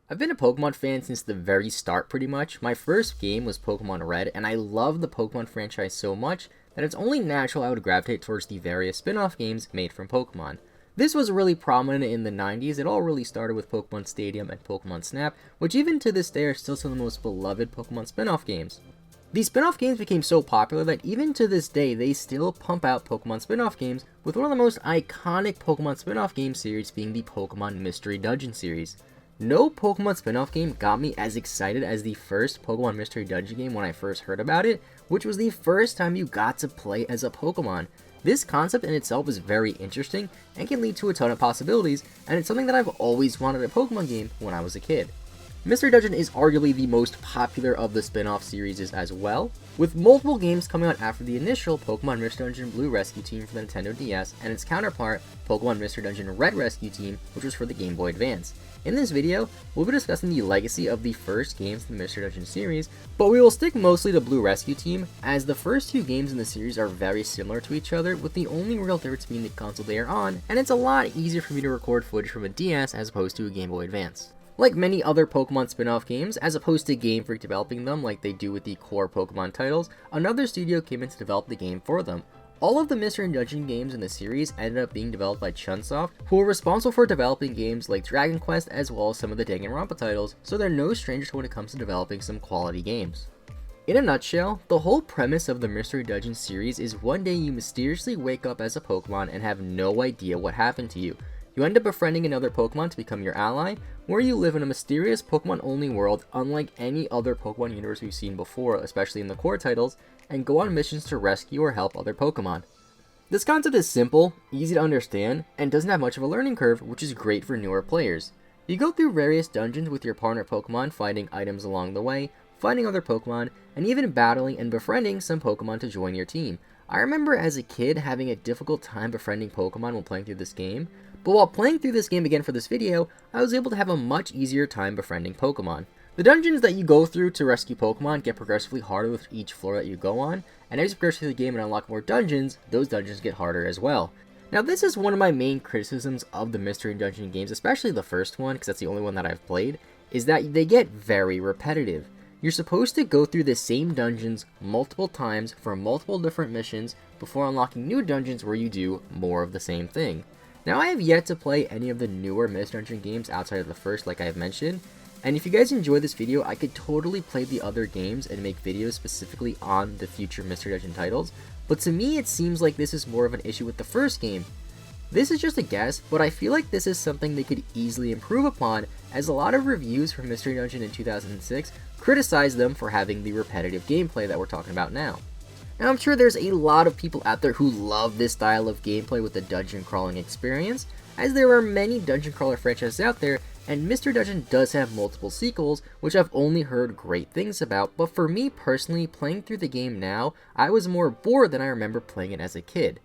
I've been a Pokemon fan since the very start pretty much. My first game was Pokemon Red, and I love the Pokemon franchise so much that it's only natural I would gravitate towards the various spin-off games made from Pokemon. This was really prominent in the 90s. It all really started with Pokemon Stadium and Pokemon Snap, which even to this day are still some of the most beloved Pokemon spin-off games. These spin-off games became so popular that even to this day, they still pump out Pokemon spin-off games, with one of the most iconic Pokemon spin-off game series being the Pokemon Mystery Dungeon series. No Pokemon spin-off game got me as excited as the first Pokemon Mystery Dungeon game when I first heard about it, which was the first time you got to play as a Pokemon. This concept in itself is very interesting and can lead to a ton of possibilities, and it's something that I've always wanted a Pokemon game when I was a kid. Mystery Dungeon is arguably the most popular of the spin-off series as well, with multiple games coming out after the initial Pokemon Mystery Dungeon Blue Rescue Team for the Nintendo DS and its counterpart, Pokemon Mystery Dungeon Red Rescue Team, which was for the Game Boy Advance. In this video, we'll be discussing the legacy of the first games in the Mystery Dungeon series, but we will stick mostly to Blue Rescue Team, as the first two games in the series are very similar to each other, with the only real difference being the console they are on, and it's a lot easier for me to record footage from a DS as opposed to a Game Boy Advance. Like many other Pokemon spin-off games, as opposed to Game Freak developing them like they do with the core Pokemon titles, another studio came in to develop the game for them. All of the Mystery Dungeon games in the series ended up being developed by Chunsoft, who were responsible for developing games like Dragon Quest as well as some of the Danganronpa titles, so they're no strangers when it comes to developing some quality games. In a nutshell, the whole premise of the Mystery Dungeon series is one day you mysteriously wake up as a Pokemon and have no idea what happened to you. You end up befriending another Pokemon to become your ally, where you live in a mysterious Pokemon-only world unlike any other Pokemon universe we've seen before, especially in the core titles, and go on missions to rescue or help other Pokemon. This concept is simple, easy to understand, and doesn't have much of a learning curve, which is great for newer players. You go through various dungeons with your partner Pokemon, finding items along the way, finding other Pokemon, and even battling and befriending some Pokemon to join your team. I remember as a kid having a difficult time befriending Pokemon while playing through this game, but while playing through this game again for this video, I was able to have a much easier time befriending Pokemon. The dungeons that you go through to rescue Pokemon get progressively harder with each floor that you go on, and as you progress through the game and unlock more dungeons, those dungeons get harder as well. Now this is one of my main criticisms of the Mystery Dungeon games, especially the first one, because that's the only one that I've played, is that they get very repetitive. You're supposed to go through the same dungeons multiple times for multiple different missions before unlocking new dungeons where you do more of the same thing. Now I have yet to play any of the newer Mystery Dungeon games outside of the first like I have mentioned, and if you guys enjoy this video, I could totally play the other games and make videos specifically on the future Mystery Dungeon titles, but to me it seems like this is more of an issue with the first game. This is just a guess, but I feel like this is something they could easily improve upon, as a lot of reviews for Mystery Dungeon in 2006 criticized them for having the repetitive gameplay that we're talking about now. Now I'm sure there's a lot of people out there who love this style of gameplay with the dungeon crawling experience, as there are many dungeon crawler franchises out there, and Mystery Dungeon does have multiple sequels, which I've only heard great things about, but for me personally, playing through the game now, I was more bored than I remember playing it as a kid.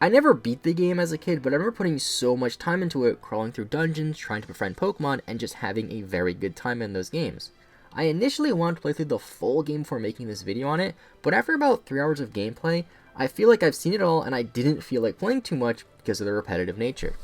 I never beat the game as a kid, but I remember putting so much time into it, crawling through dungeons, trying to befriend Pokemon, and just having a very good time in those games. I initially wanted to play through the full game before making this video on it, but after about 3 hours of gameplay, I feel like I've seen it all and I didn't feel like playing too much because of the repetitive nature.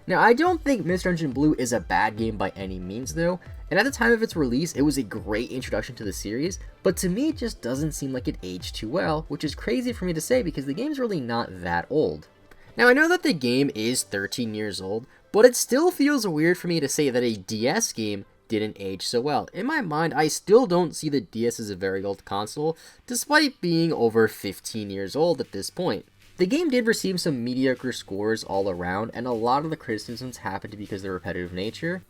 Now I don't think Mystery Dungeon Blue is a bad game by any means though, and at the time of its release it was a great introduction to the series, but to me it just doesn't seem like it aged too well, which is crazy for me to say because the game's really not that old. Now I know that the game is 13 years old, but it still feels weird for me to say that a DS game didn't age so well. In my mind, I still don't see the DS as a very old console, despite being over 15 years old at this point. The game did receive some mediocre scores all around, and a lot of the criticisms happened because of the repetitive nature.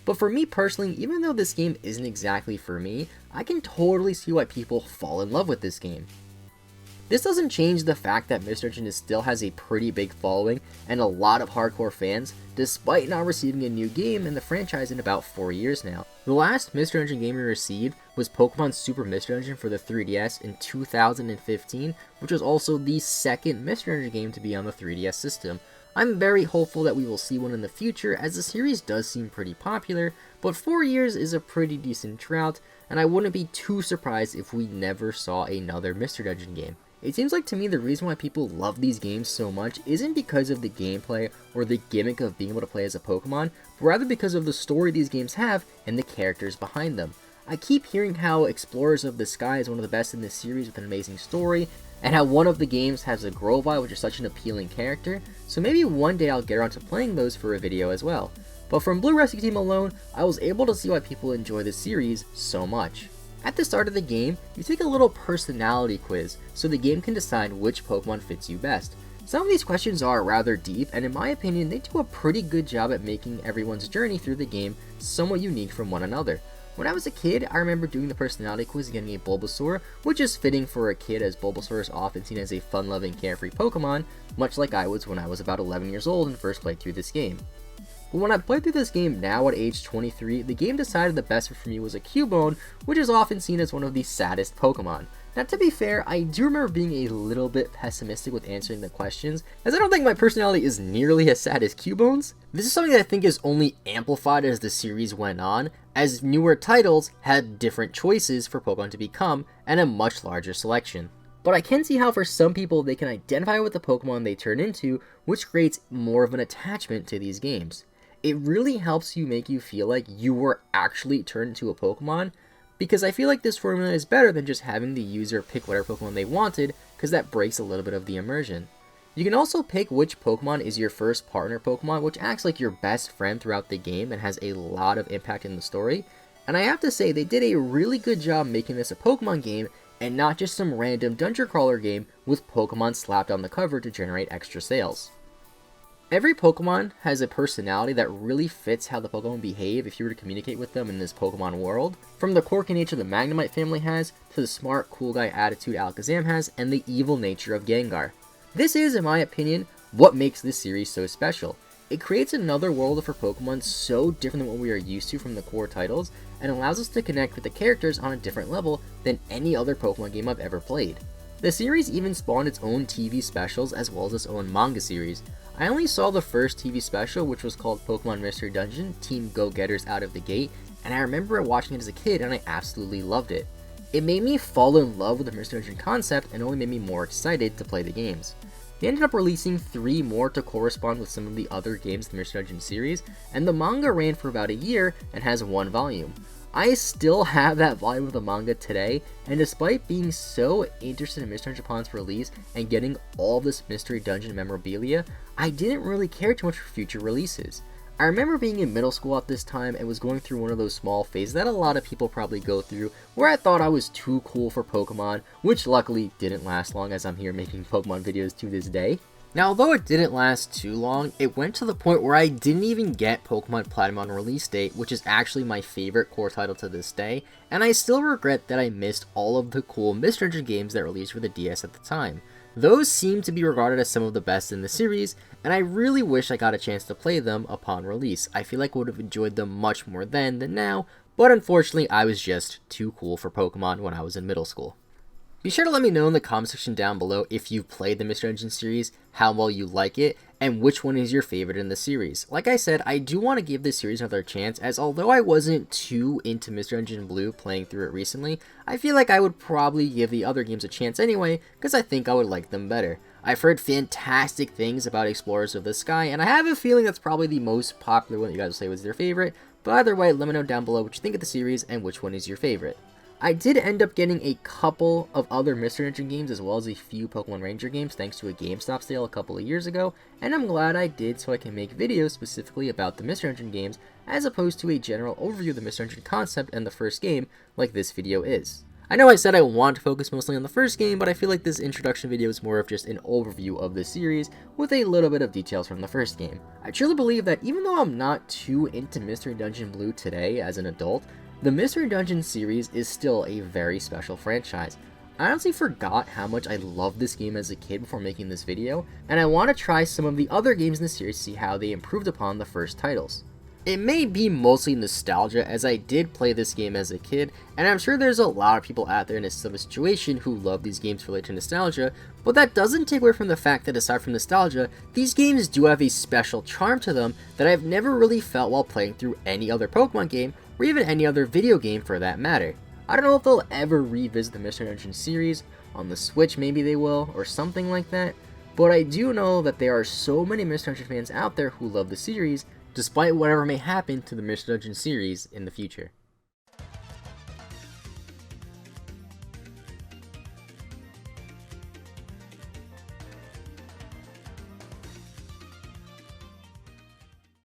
But for me personally, even though this game isn't exactly for me, I can totally see why people fall in love with this game. This doesn't change the fact that Mystery Dungeon still has a pretty big following and a lot of hardcore fans, despite not receiving a new game in the franchise in about 4 years now. The last Mystery Dungeon game we received was Pokemon Super Mystery Dungeon for the 3DS in 2015, which was also the second Mystery Dungeon game to be on the 3DS system. I'm very hopeful that we will see one in the future, as the series does seem pretty popular, but 4 years is a pretty decent drought, and I wouldn't be too surprised if we never saw another Mystery Dungeon game. It seems like to me the reason why people love these games so much isn't because of the gameplay or the gimmick of being able to play as a Pokemon, but rather because of the story these games have and the characters behind them. I keep hearing how Explorers of the Sky is one of the best in this series with an amazing story, and how one of the games has a Grovyle, which is such an appealing character, so maybe one day I'll get around to playing those for a video as well. But from Blue Rescue Team alone, I was able to see why people enjoy this series so much. At the start of the game, you take a little personality quiz, so the game can decide which Pokemon fits you best. Some of these questions are rather deep, and in my opinion, they do a pretty good job at making everyone's journey through the game somewhat unique from one another. When I was a kid, I remember doing the personality quiz and getting a Bulbasaur, which is fitting for a kid as Bulbasaur is often seen as a fun-loving, carefree Pokemon, much like I was when I was about 11 years old and first played through this game. But when I played through this game now at age 23, the game decided the best fit for me was a Cubone, which is often seen as one of the saddest Pokemon. Now to be fair, I do remember being a little bit pessimistic with answering the questions, as I don't think my personality is nearly as sad as Cubone's. This is something that I think is only amplified as the series went on, as newer titles had different choices for Pokemon to become, and a much larger selection. But I can see how for some people they can identify with the Pokemon they turn into, which creates more of an attachment to these games. It really helps you make you feel like you were actually turned into a Pokemon, because I feel like this formula is better than just having the user pick whatever Pokemon they wanted, because that breaks a little bit of the immersion. You can also pick which Pokemon is your first partner Pokemon, which acts like your best friend throughout the game and has a lot of impact in the story. And I have to say, they did a really good job making this a Pokemon game and not just some random dungeon crawler game with Pokemon slapped on the cover to generate extra sales. Every Pokemon has a personality that really fits how the Pokemon behave if you were to communicate with them in this Pokemon world. From the quirky nature the Magnemite family has, to the smart, cool guy attitude Alakazam has, and the evil nature of Gengar. This is, in my opinion, what makes this series so special. It creates another world for Pokemon so different than what we are used to from the core titles, and allows us to connect with the characters on a different level than any other Pokemon game I've ever played. The series even spawned its own TV specials as well as its own manga series. I only saw the first TV special, which was called Pokemon Mystery Dungeon, Team Go-Getters Out of the Gate, and I remember watching it as a kid and I absolutely loved it. It made me fall in love with the Mystery Dungeon concept and only made me more excited to play the games. They ended up releasing 3 more to correspond with some of the other games in the Mystery Dungeon series, and the manga ran for about a year and has 1 volume. I still have that volume of the manga today, and despite being so interested in Mystery Dungeon upon its release and getting all this Mystery Dungeon memorabilia, I didn't really care too much for future releases. I remember being in middle school at this time and was going through one of those small phases that a lot of people probably go through, where I thought I was too cool for Pokemon, which luckily didn't last long as I'm here making Pokemon videos to this day. Now, although it didn't last too long, it went to the point where I didn't even get Pokemon Platinum on release date, which is actually my favorite core title to this day, and I still regret that I missed all of the cool Mystery Dungeon games that released for the DS at the time. Those seem to be regarded as some of the best in the series, and I really wish I got a chance to play them upon release. I feel like I would have enjoyed them much more then than now, but unfortunately I was just too cool for Pokemon when I was in middle school. Be sure to let me know in the comment section down below if you've played the Mystery Dungeon series, how well you like it, and which one is your favorite in the series. Like I said, I do want to give this series another chance, as although I wasn't too into Mystery Dungeon Blue playing through it recently, I feel like I would probably give the other games a chance anyway, because I think I would like them better. I've heard fantastic things about Explorers of the Sky, and I have a feeling that's probably the most popular one that you guys will say was their favorite, but either way, let me know down below what you think of the series and which one is your favorite. I did end up getting a couple of other Mystery Dungeon games as well as a few Pokemon Ranger games thanks to a GameStop sale a couple of years ago, and I'm glad I did so I can make videos specifically about the Mystery Dungeon games as opposed to a general overview of the Mystery Dungeon concept and the first game like this video is. I know I said I want to focus mostly on the first game, but I feel like this introduction video is more of just an overview of the series with a little bit of details from the first game. I truly believe that even though I'm not too into Mystery Dungeon Blue today as an adult, the Mystery Dungeon series is still a very special franchise. I honestly forgot how much I loved this game as a kid before making this video, and I want to try some of the other games in the series to see how they improved upon the first titles. It may be mostly nostalgia, as I did play this game as a kid, and I'm sure there's a lot of people out there in a similar situation who love these games related to nostalgia, but that doesn't take away from the fact that aside from nostalgia, these games do have a special charm to them that I've never really felt while playing through any other Pokemon game, or even any other video game for that matter. I don't know if they'll ever revisit the Mystery Dungeon series. On the Switch maybe they will, or something like that. But I do know that there are so many Mystery Dungeon fans out there who love the series, despite whatever may happen to the Mystery Dungeon series in the future.